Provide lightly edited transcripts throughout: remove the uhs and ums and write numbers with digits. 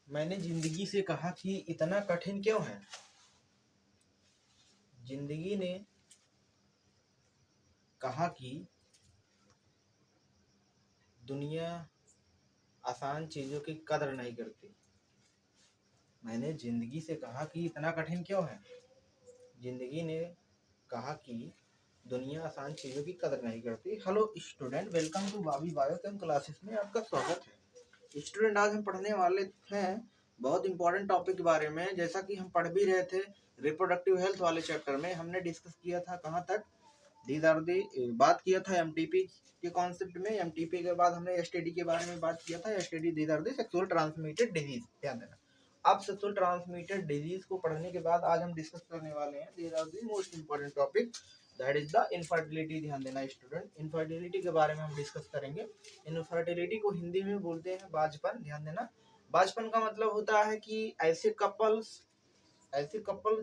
मैंने जिंदगी से कहा कि इतना कठिन क्यों है। जिंदगी ने कहा कि दुनिया आसान चीजों की कदर नहीं करती। मैंने जिंदगी से कहा कि इतना कठिन क्यों है। जिंदगी ने कहा कि दुनिया आसान चीजों की कदर नहीं करती। हेलो स्टूडेंट, वेलकम टू भाभी बायोकेम क्लासेस में आपका स्वागत है। स्टूडेंट, आज हम पढ़ने वाले हैं बहुत इंपॉर्टेंट टॉपिक के बारे में। जैसा कि हम पढ़ भी रहे थे रिप्रोडक्टिव हेल्थ वाले चैप्टर में, हमने डिस्कस किया था कहाँ तक, दीज आर दी बात किया था एमटीपी के कॉन्सेप्ट में। एमटीपी के बाद हमने एसटीडी के बारे में बात किया था। STD these are the sexual transmitted disease, ध्यान देना। अब सेक्सुअल ट्रांसमिटेड डिजीज को पढ़ने के बाद आज हम डिस्कस करने वाले हैं these are the most important topic, that is the infertility. ध्यान देना स्टूडेंट, इनफर्टिलिटी के बारे में हम डिस्कस करेंगे। इनफर्टिलिटी को हिंदी में बोलते हैं बाजपन। ध्यान देना, बाजपन का मतलब होता है कि ऐसे कपल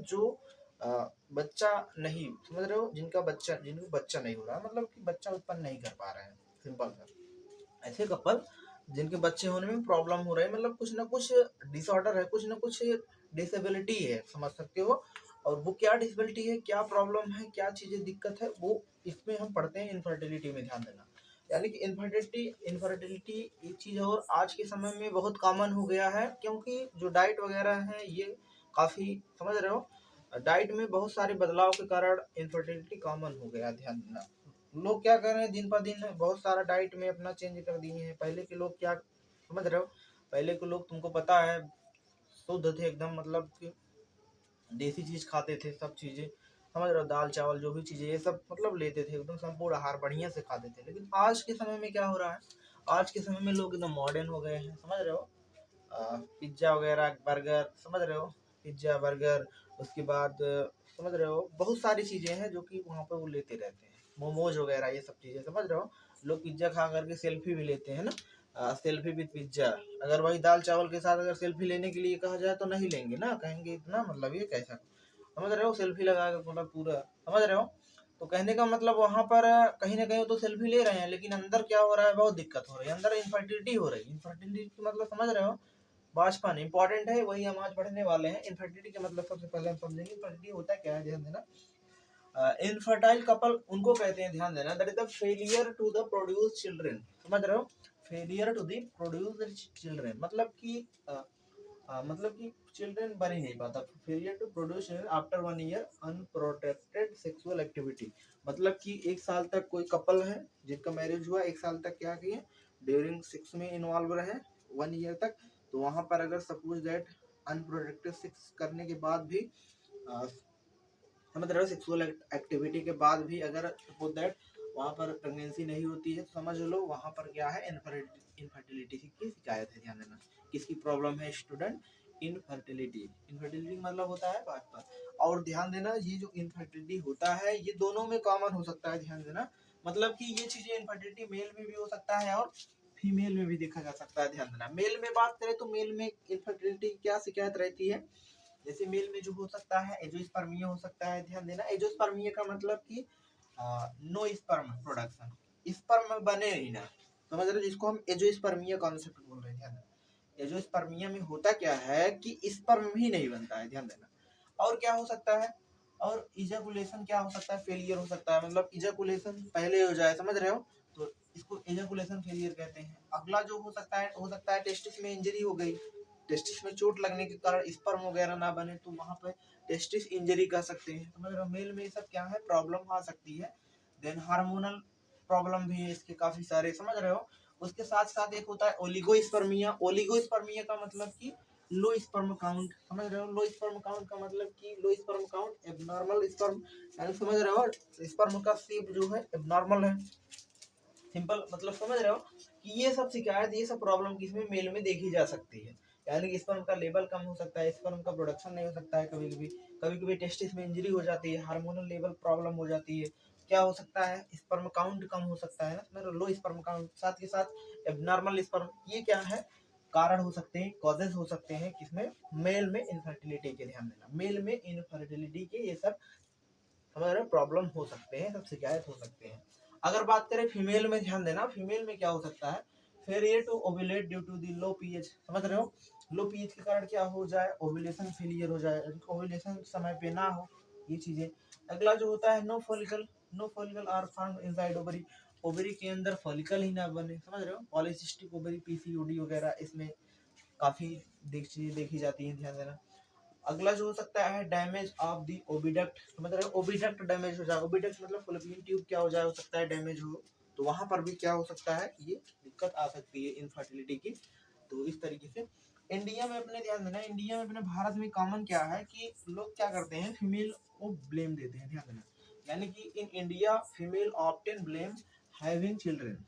जो बच्चा नहीं, समझ रहे हो, जिनको बच्चा नहीं हो रहा, मतलब कि बच्चा उत्पन्न नहीं कर पा रहे हैं। सिंपल सा, ऐसे कपल जिनके बच्चे होने में प्रॉब्लम हो रहा है, मतलब कुछ ना कुछ डिसऑर्डर है, कुछ ना कुछ डिसेबिलिटी है, समझ सकते हो। और वो क्या डिसेबिलिटी है, क्या प्रॉब्लम है, क्या चीजें दिक्कत है, वो इसमें हम पढ़ते हैं इनफर्टिलिटी में। ध्यान देना, यानी कि इनफर्टिलिटी एक चीज और आज के समय में बहुत कॉमन हो गया है, क्योंकि जो डाइट वगैरह है ये काफी, समझ रहे हो, डाइट में बहुत सारे बदलाव के कारण इनफर्टिलिटी कॉमन हो गया। ध्यान देना, लोग क्या कर रहे हैं दिन पर दिन बहुत सारा डाइट में अपना चेंज कर दिए हैं। पहले के लोग क्या, समझ रहे हो, पहले के लोग तुमको पता है शुद्ध थे एकदम, मतलब कि देसी चीज खाते थे, सब चीजें, समझ रहे हो, दाल चावल जो भी चीजें ये सब मतलब लेते थे, एकदम संपूर्ण आहार बढ़िया से खाते थे। लेकिन आज के समय में क्या हो रहा है, आज के समय में लोग एकदम मॉडर्न हो गए हैं, समझ रहे हो, पिज्जा वगैरह, बर्गर, समझ रहे हो, पिज्जा बर्गर, उसके बाद समझ रहे हो बहुत सारी चीजें हैं जो कि वहाँ पे वो लेते रहते हैं, मोमोज वगैरह ये सब चीजें, समझ रहे हो। लोग पिज्जा खा करके सेल्फी भी लेते हैं ना, सेल्फी विद पिज्जा। अगर वही दाल चावल के साथ अगर सेल्फी लेने के लिए कहा जाए तो नहीं लेंगे ना, कहेंगे इतना, मतलब ये कैसा, समझ रहे हो, सेल्फी लगा कर मतलब पूरा, समझ रहे हो। तो कहने का मतलब वहां पर कहीं ना कहीं तो सेल्फी ले रहे हैं, लेकिन अंदर क्या हो रहा है, बहुत दिक्कत हो रही है, अंदर इनफर्टिलिटी हो रही है। इनफर्टिलिटी मतलब समझ रहे हो, बाजपन इंपॉर्टेंट है, वही हम आज पढ़ने वाले हैं। इनफर्टिलिटी का मतलब सबसे पहले हम समझेंगे इनफर्टिलिटी होता क्या है। ध्यान देना, इनफर्टाइल कपल उनको कहते हैं, ध्यान देना, that is the failure to the produce children, समझ रहे हो, failure to the produce children, मतलब कि चिल्ड्रन बन ही नहीं पाता। Failure to produce children after 1 year unprotected sexual activity, मतलब कि 1 साल तक कोई कपल है जिनका मैरिज हुआ, 1 साल तक क्या किए, ड्यूरिंग सेक्स में इन्वॉल्व रहे 1 ईयर तक। तो वहां पर अगर सपोज दैट अनप्रोटेक्टेड सेक्स करने के बाद भी, समझ रहे हो, सेक्सुअल एक्टिविटी के बाद भी अगर सपोज दैट वहां पर प्रेगनेंसी नहीं होती है, तो समझ लो वहां पर क्या है, इनफर्टिलिटी की शिकायत है। ध्यान देना, किसकी प्रॉब्लम है स्टूडेंट, इनफर्टिलिटी। इनफर्टिलिटी मतलब होता है बाजपन। और ध्यान देना, ये जो इनफर्टिलिटी होता है ये दोनों में कॉमन हो सकता है। ध्यान देना, मतलब कि ये चीजें इनफर्टिलिटी मेल में भी हो सकता है और फीमेल में भी देखा जा सकता है। ध्यान देना, मेल में बात करें तो मेल में इनफर्टिलिटी क्या शिकायत रहती है, जैसे मेल में जो हो सकता है एजोस्पर्मिया हो सकता है। ध्यान देना, एजोस्पर्मिया का मतलब कि नो स्पर्म प्रोडक्शन, स्पर्म बने ही ना, समझ रहे हो, जिसको हम एजोस्पर्मिया कॉन्सेप्ट बोल रहे हैं। ध्यान देना, एजोस्पर्मिया में होता क्या है कि स्पर्म ही नहीं बनता है। ध्यान देना, और क्या हो सकता है, और इजैकुलेशन क्या हो सकता है, फेलियर हो सकता है, मतलब इजैकुलेशन पहले हो जाए, समझ रहे हो, तो इसको इजैकुलेशन फेलियर कहते हैं। अगला जो हो सकता है टेस्टिस में इंजरी हो गई, टेस्टिस में चोट लगने के कारण स्पर्म वगैरह ना बने, तो वहां पे टेस्टिस इंजरी कह सकते हैं। समझ रहे हो, मेल में ये सब क्या है, प्रॉब्लम आ सकती है। देन हार्मोनल प्रॉब्लम भी है इसके काफी सारे, समझ रहे हो। उसके साथ साथ एक होता है ओलिगोस्पर्मिया। ओलिगोस्पर्मिया का मतलब कि लो स्पर्म काउंट, समझ रहे हो, लो स्पर्म काउंट का मतलब कि low sperm count, abnormal sperm, यानी समझ रहे हो स्पर्म का शेप जो है एबनॉर्मल है। सिंपल मतलब समझ रहे हो कि ये सब शिकायत, ये सब प्रॉब्लम किसमें, मेल में देखी जा सकती है। यानी कि स्पर्म का लेवल कम हो सकता है, स्पर्म का प्रोडक्शन नहीं हो सकता है, कभी कभी टेस्टिस में इंजरी हो जाती है, हार्मोनल लेवल प्रॉब्लम हो जाती है। क्या हो सकता है, स्पर्म काउंट कम हो सकता है ना, लो स्पर्म काउंट, साथ के साथ एबनॉर्मल स्पर्म, ये क्या है, कारण हो सकते हैं, कॉजेज हो सकते हैं, किसमें, मेल में इनफर्टिलिटी के। ध्यान देना, मेल में इनफर्टिलिटी के ये सब हमारे प्रॉब्लम हो सकते हैं, सब शिकायत हो सकते हैं। अगर बात करें फीमेल में, ध्यान देना, फीमेल में क्या हो सकता है, failure to ovulate due to the low pH, समझ रहे हो, लो पीएच के कारण क्या हो जाए, ओव्यूलेशन फेलियर हो जाए, ओव्यूलेशन समय पे ना हो, ये चीजें। अगला जो होता है no follicle, no follicle are found inside ovary, ovary के अंदर फॉलिकल ही ना बने, समझ रहे हो, पॉलीसिस्टिक ओवरी पीसीओडी वगैरह इसमें काफी चीजें देखी जाती है, ध्यान देना। अगला जो हो सकता है डैमेज ऑफ दी ओविडक्ट, मतलब ओविडक्ट डैमेज हो जाए, ओविडक्ट मतलब फॉलोपियन ट्यूब क्या हो जाए, हो सकता है डैमेज हो, तो वहां पर भी क्या हो सकता है, ये दिक्कत आ सकती है इनफर्टिलिटी की। तो इस तरीके से इंडिया में अपने ध्यान देना, इंडिया में अपने भारत में कॉमन क्या है कि लोग क्या करते हैं, फीमेल को ब्लेम देते हैं, ध्यान देना, यानी कि in India female often blame having children,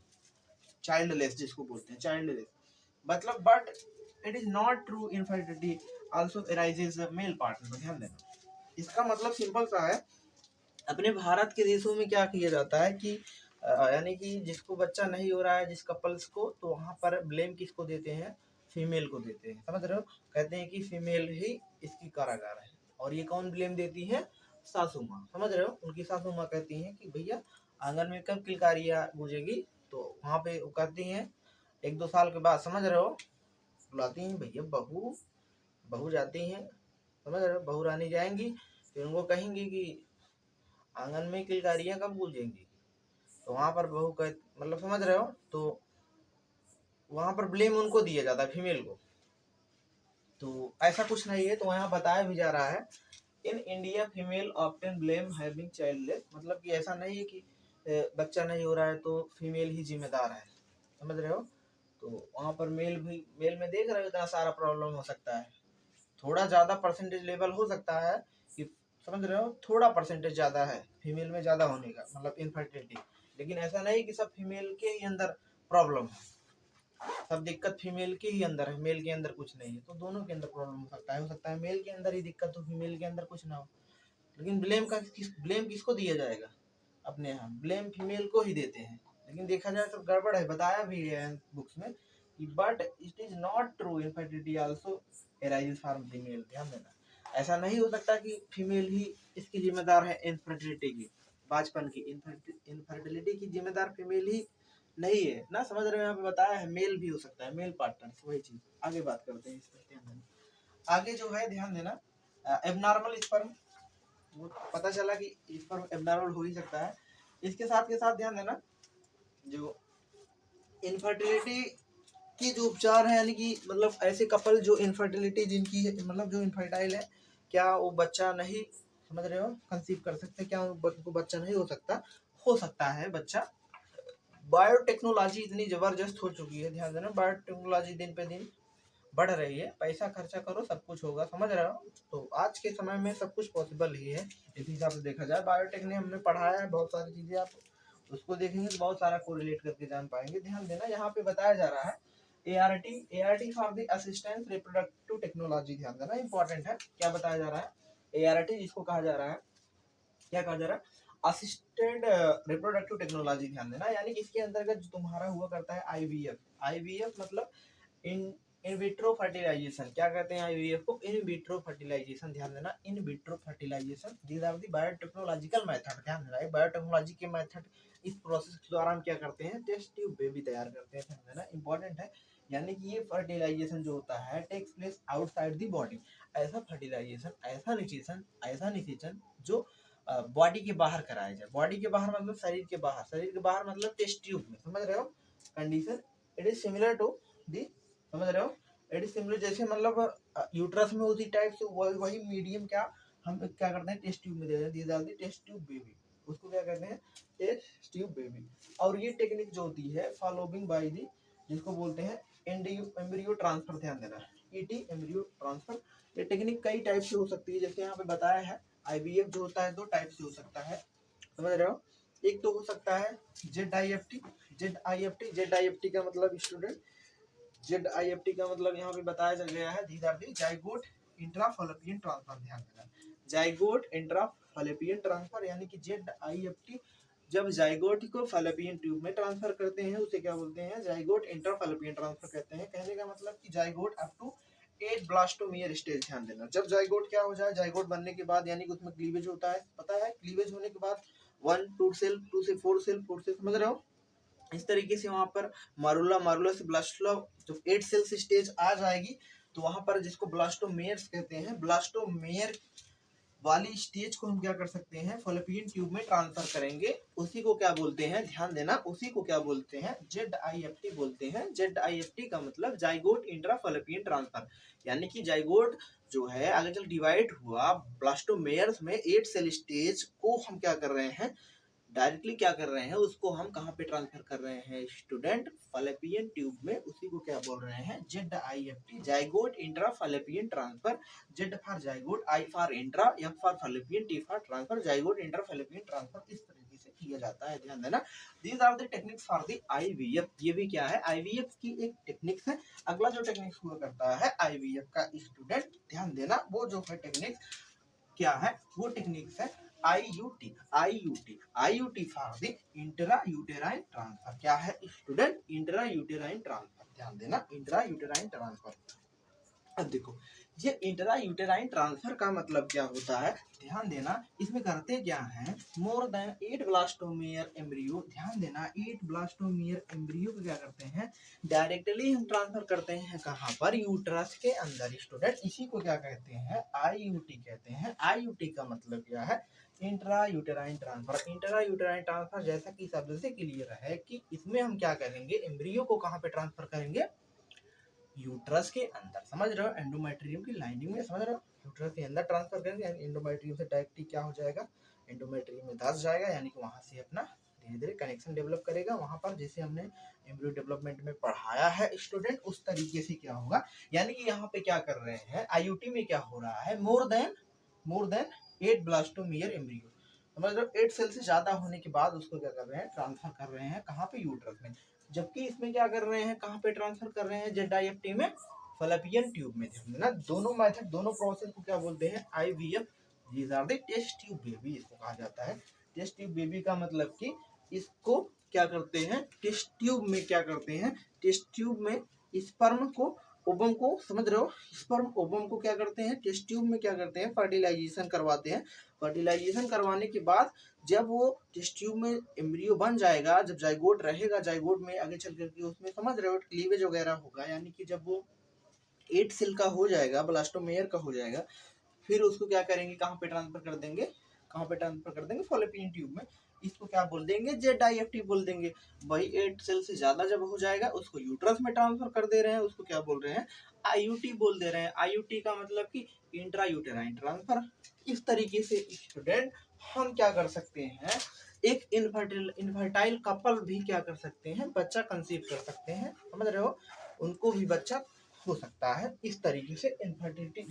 childless जिसको बोलते हैं चाइल्डलेस, मतलब but it is not true, infertility also arises male partner, ध्यान देना। इसका मतलब सिंपल सा है, अपने भारत के देशों में क्या किया जाता है कि यानी कि जिसको बच्चा नहीं हो रहा है, जिस कपल्स को, तो वहाँ पर ब्लेम किसको देते हैं, फीमेल को देते हैं, समझ रहे हो, कहते हैं कि फीमेल ही इसकी कारागार है। और ये कौन ब्लेम देती है, सासू माँ, समझ रहे हो, उनकी सासू माँ कहती हैं कि भैया आंगन में कब किलकारियाँ गूंजेगी, तो वहाँ पे वो कहती हैं 1-2 साल के बाद, समझ रहे हो, बुलाती हैं भैया बहू, बहू जाती हैं, समझ रहे हो, बहू रानी जाएंगी, फिर उनको कहेंगी कि आंगन में किलकारियाँ कब गूंजेंगी, तो वहां पर बहू का मतलब, समझ रहे हो, तो वहां पर ब्लेम उनको दिया जाता है, फीमेल को। तो ऐसा कुछ नहीं है, तो यहाँ बताया भी जा रहा है in India female often blame having childless, मतलब कि ऐसा नहीं है कि बच्चा नहीं हो रहा है तो फीमेल ही जिम्मेदार है, समझ रहे हो, तो वहां पर मेल भी, मेल में देख रहे हो इतना सारा प्रॉब्लम हो सकता है, थोड़ा ज्यादा परसेंटेज लेवल हो सकता है कि, समझ रहे हो, थोड़ा परसेंटेज ज्यादा है फीमेल में ज्यादा होने का, मतलब इनफर्टिलिटी, लेकिन ऐसा नहीं कि सब फीमेल के ही अंदर प्रॉब्लम है, सब दिक्कत फीमेल के ही अंदर है, मेल के अंदर कुछ नहीं है, तो दोनों के अंदर प्रॉब्लम हो सकता है मेल के अंदर ही दिक्कत हो, फीमेल के अंदर कुछ ना हो, लेकिन ब्लेम किसको दिया जाएगा, अपने यहाँ ब्लेम फीमेल को ही देते हैं, लेकिन देखा जाए तो गड़बड़ है, बताया भी है बुक्स में कि but it is not true, infertility also arises from female, ध्यान देना, ऐसा नहीं हो सकता कि फीमेल ही इसकी जिम्मेदार है इनफर्टिलिटी की, बाचपन की इनफर्टिलिटी की जिम्मेदार फीमेल ही नहीं है ना, समझ रहे हो, यहाँ पे बताया है मेल भी हो सकता है, मेल पार्टनर, वही चीज आगे बात करते हैं इस पर, ध्यान देना। आगे जो है ध्यान देना, एबनॉर्मल स्पर्म, वो पता चला कि स्पर्म एबनॉर्मल हो ही सकता है, इसके साथ के साथ ध्यान देना जो इनफर्टिलिटी की जो उपचार है, यानी कि मतलब ऐसे कपल जो इनफर्टिलिटी जिनकी है, मतलब जो इनफर्टाइल है, क्या वो बच्चा नहीं, समझ रहे हो, कंसीव कर सकते, क्या उनको बच्चा नहीं हो सकता है बच्चा, बायोटेक्नोलॉजी इतनी जबरदस्त हो चुकी है, ध्यान देना, बायोटेक्नोलॉजी दिन पे दिन बढ़ रही है, पैसा खर्चा करो सब कुछ होगा, समझ रहे हो, तो आज के समय में सब कुछ पॉसिबल ही है, इस हिसाब से देखा जाए, बायोटेक ने हमने पढ़ाया है बहुत सारी चीजें, आप उसको देखेंगे तो बहुत सारा कोरिलेट करके जान पाएंगे, ध्यान देना, यहाँ पे बताया जा रहा है ART for the assistance reproductive technology, ध्यान देना इंपॉर्टेंट है, क्या बताया जा रहा है, ART जिसको कहा जा रहा है, क्या कहा जा रहा है, असिस्टेड रिप्रोडक्टिव टेक्नोलॉजी, ध्यान देना, यानी कि इसके अंतर्गत जो तुम्हारा हुआ करता है आईवीएफ मतलब इन इन विट्रो फर्टिलाइजेशन, क्या कहते हैं आईवीएफ को, इन विट्रो फर्टिलाइजेशन, ध्यान देना, in vitro fertilisation, these are the biotechnological method, ध्यान देना, बायोटेक्नोलॉजी के मेथड, इस प्रोसेस के द्वारा हम क्या करते हैं, टेस्ट ट्यूब बेबी तैयार करते हैं, ध्यान देना इंपॉर्टेंट है, यानी कि ये फर्टिलाइजेशन जो होता है takes place outside the body, ऐसा फर्टिलाइजेशन, ऐसा निषेचन जो बॉडी के बाहर कराया जाए, बॉडी के बाहर मतलब शरीर के बाहर मतलब टेस्ट ट्यूब में, समझ रहे हो, condition it is similar to the, समझ रहे हो, इट इज सिमिलर, जैसे मतलब यूट्रस में उसी टाइप से वही मीडियम क्या हम क्या करते हैं, टेस्ट ट्यूब में दे देते हैं, टेस्ट ट्यूब बेबी, उसको क्या कहते हैं, टेस्ट ट्यूब बेबी, और ये टेक्निक जो होती है फॉलोइंग बाय दी, जिसको बोलते हैं एम्ब्रियो ट्रांसफर, ध्यान देना, ईटी एम्ब्रियो ट्रांसफर, ये टेक्निक कई टाइप से हो सकती है, जैसे यहाँ पे बताया है आईवीएफ जो होता है 2 टाइप से हो सकता है, समझ रहे हो, एक तो हो सकता है जेड आई एफ टी का मतलब स्टूडेंट, जेड-आई-एफ-टी का मतलब यहाँ पे बताया गया है, these are the zygote intrafallopian transfer, ध्यान देना, जाइगोट इंट्राफैलोपियन ट्रांसफर, यानी कि जेड-आई-एफ-टी जब जाइगोट को फैलोपियन ट्यूब में ट्रांसफर करते हैं उसे क्या बोलते हैं, जाइगोट इंट्राफैलोपियन ट्रांसफर कहते हैं, कहने का मतलब कि zygote up to 8 blastomere stage, ध्यान देना, जब जाइगोट क्या हो जाए, जाइगोट बनने के बाद यानी कि उसमें क्लीवेज होता है, पता है क्लीवेज होने के बाद 1 2 सेल 2 से 4 सेल 4 से, समझ रहे हो, इस तरीके से वहां पर मारुला, मारुला से ब्लास्टुला, जब 8 सेल्स स्टेज आ जाएगी तो वहां पर जिसको ब्लास्टोमेयर्स कहते हैं, ब्लास्टोमेयर वाली स्टेज को हम क्या कर सकते हैं, फॉलोपियन ट्यूब में ट्रांसफर करेंगे। उसी को क्या बोलते हैं, ध्यान देना, उसी को क्या बोलते हैं, ZIFT बोलते हैं। ZIFT का मतलब जाइगोट इंट्रा फॉलोपियन ट्रांसफर, यानी कि जाइगोट जो है आगे चल डिवाइड हुआ ब्लास्टोमेयर्स में 8 सेल स्टेज को हम क्या कर रहे हैं, डायरेक्टली क्या कर रहे हैं, उसको हम कहाँ पे ट्रांसफर कर रहे हैं स्टूडेंट, फॉलोपियन ट्यूब में। उसी को क्या बोल रहे हैं, ZIFT, zygote intra fallopian transfer. Z for zygote, I for intra, F for fallopian, T for transfer, zygote intra fallopian transfer इस तरीके से किया जाता है, ध्यान देना। These are the techniques for the IVF। ये भी क्या है, IVF की एक टेक्निक्स है। अगला जो टेक्निक्स हुआ करता है IVF का स्टूडेंट, ध्यान देना, वो जो है टेक्निक्स क्या है, वो टेक्निक्स है IUT। IUT for the intra uterine transfer. क्या है स्टूडेंट, इंट्रा यूटेराइन ट्रांसफर, ध्यान देना, इंट्रा यूटेराइन ट्रांसफर। अब देखो ये इंट्रा यूटेराइन ट्रांसफर का मतलब क्या होता है, ध्यान देना, इसमें करते क्या है, मोर देन 8 ब्लास्टोमेयर एम्ब्रियो, ध्यान देना, 8 ब्लास्टोमेयर एम्ब्रियो को क्या करते हैं, डायरेक्टली हम ट्रांसफर करते हैं कहाँ पर, यूट्रस के अंदर स्टूडेंट। इसी को क्या कहते हैं, IUT कहते हैं। IUT का मतलब क्या है, intra uterine transfer. Intra uterine transfer जैसा कि शब्द से क्लियर है कि इसमें हम क्या करेंगे, एम्ब्रियो को कहाँ पे ट्रांसफर करेंगे, यूट्रस के अंदर, समझ रहे हो, एंडोमेट्रियम की लाइनिंग में, समझ रहे हो, यूट्रस के अंदर ट्रांसफर करेंगे, एंडोमेट्रियम से डायरेक्टली क्या हो जाएगा, एंडोमेट्रियम में धंस जाएगा, यानी कि वहां से अपना धीरे धीरे कनेक्शन डेवलप करेगा वहां पर, जैसे हमने एम्ब्रियो डेवलपमेंट में पढ़ाया है स्टूडेंट, उस तरीके से क्या होगा। यानी कि यहाँ पे क्या कर रहे हैं, IUT में क्या हो रहा है, मोर देन 8 ब्लास्टोमियर एम्ब्रियो, समझ रहे हो, 8 सेल से ज्यादा होने के बाद उसको क्या कर रहे हैं, ट्रांसफर कर रहे हैं कहाँ पे, यूट्रस में। जबकि इसमें क्या कर रहे हैं, कहाँ पे ट्रांसफर कर रहे हैं, ZIFT में फैलोपियन ट्यूब में। ध्यान देना, दोनों मेथड, दोनों प्रोसेस को क्या बोलते हैं, IVF। These are the test tube baby, इसको कहा जाता है टेस्ट ट्यूब बेबी का मतलब कि इसको क्या करते हैं, टेस्ट ट्यूब में क्या करते हैं, टेस्ट ट्यूब में स्पर्म को, ओवम को, समझ रहे हो, स्पर्म ओवम को क्या करते हैं, टेस्ट ट्यूब में क्या करते हैं, फर्टिलाइजेशन करवाते हैं। फर्टिलाइजेशन करवाने के बाद जब वो टेस्ट ट्यूब में एम्ब्रियो बन जाएगा, जब जाइगोट रहेगा, जाइगोट में आगे चल करके उसमें समझ रहे हो क्लीवेज वगैरह होगा, यानी कि जब वो 8 सेल का हो जाएगा, ब्लास्टोमेयर का हो जाएगा, फिर उसको क्या करेंगे, कहाँ पे ट्रांसफर कर देंगे, कहाँ पे ट्रांसफर कर देंगे, फॉलोपियन ट्यूब में। इसको क्या बोल देंगे, ZIFT बोल देंगे। वही 8 सेल से ज्यादा जब हो जाएगा उसको यूट्रस में ट्रांसफर कर दे रहे हैं, उसको क्या बोल रहे हैं, IUT बोल दे रहे हैं। IUT का मतलब कि इंट्रा यूटेराइन ट्रांसफर। इस तरीके से स्टूडेंट हम क्या कर सकते हैं, एक इनफर्टाइल कपल भी क्या कर सकते हैं, बच्चा कंसीव कर सकते हैं, समझ रहे हो, उनको भी बच्चा हो सकता है। इस तरीके से इनफर्टिलिटी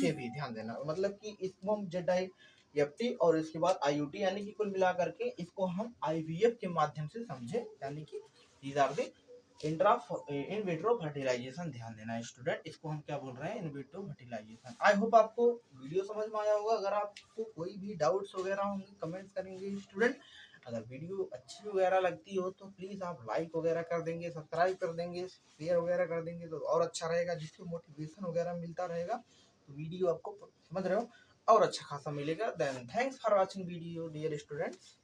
से भी ध्यान देना, मतलब कि इसको हम ZIFT और इसके बाद IUT, यानी कि कुल मिला करके इसको हम IVF के माध्यम से समझे, यानी कि these are the intra in vitro fertilisation. ध्यान देना स्टूडेंट, इसको हम क्या बोल रहे हैं, in vitro fertilization. I hope आपको वीडियो समझ में आया होगा। अगर आपको कोई भी डाउट्स वगैरह होंगे कमेंट्स करेंगे स्टूडेंट। अगर वीडियो अच्छी वगैरह लगती हो तो प्लीज़ आप लाइक वगैरह कर देंगे, सब्सक्राइब कर देंगे, शेयर वगैरह कर देंगे तो और अच्छा रहेगा, जिससे मोटिवेशन वगैरह मिलता रहेगा। तो वीडियो आपको समझ रहे हो और अच्छा खासा मिलेगा। Then thanks for watching video dear students.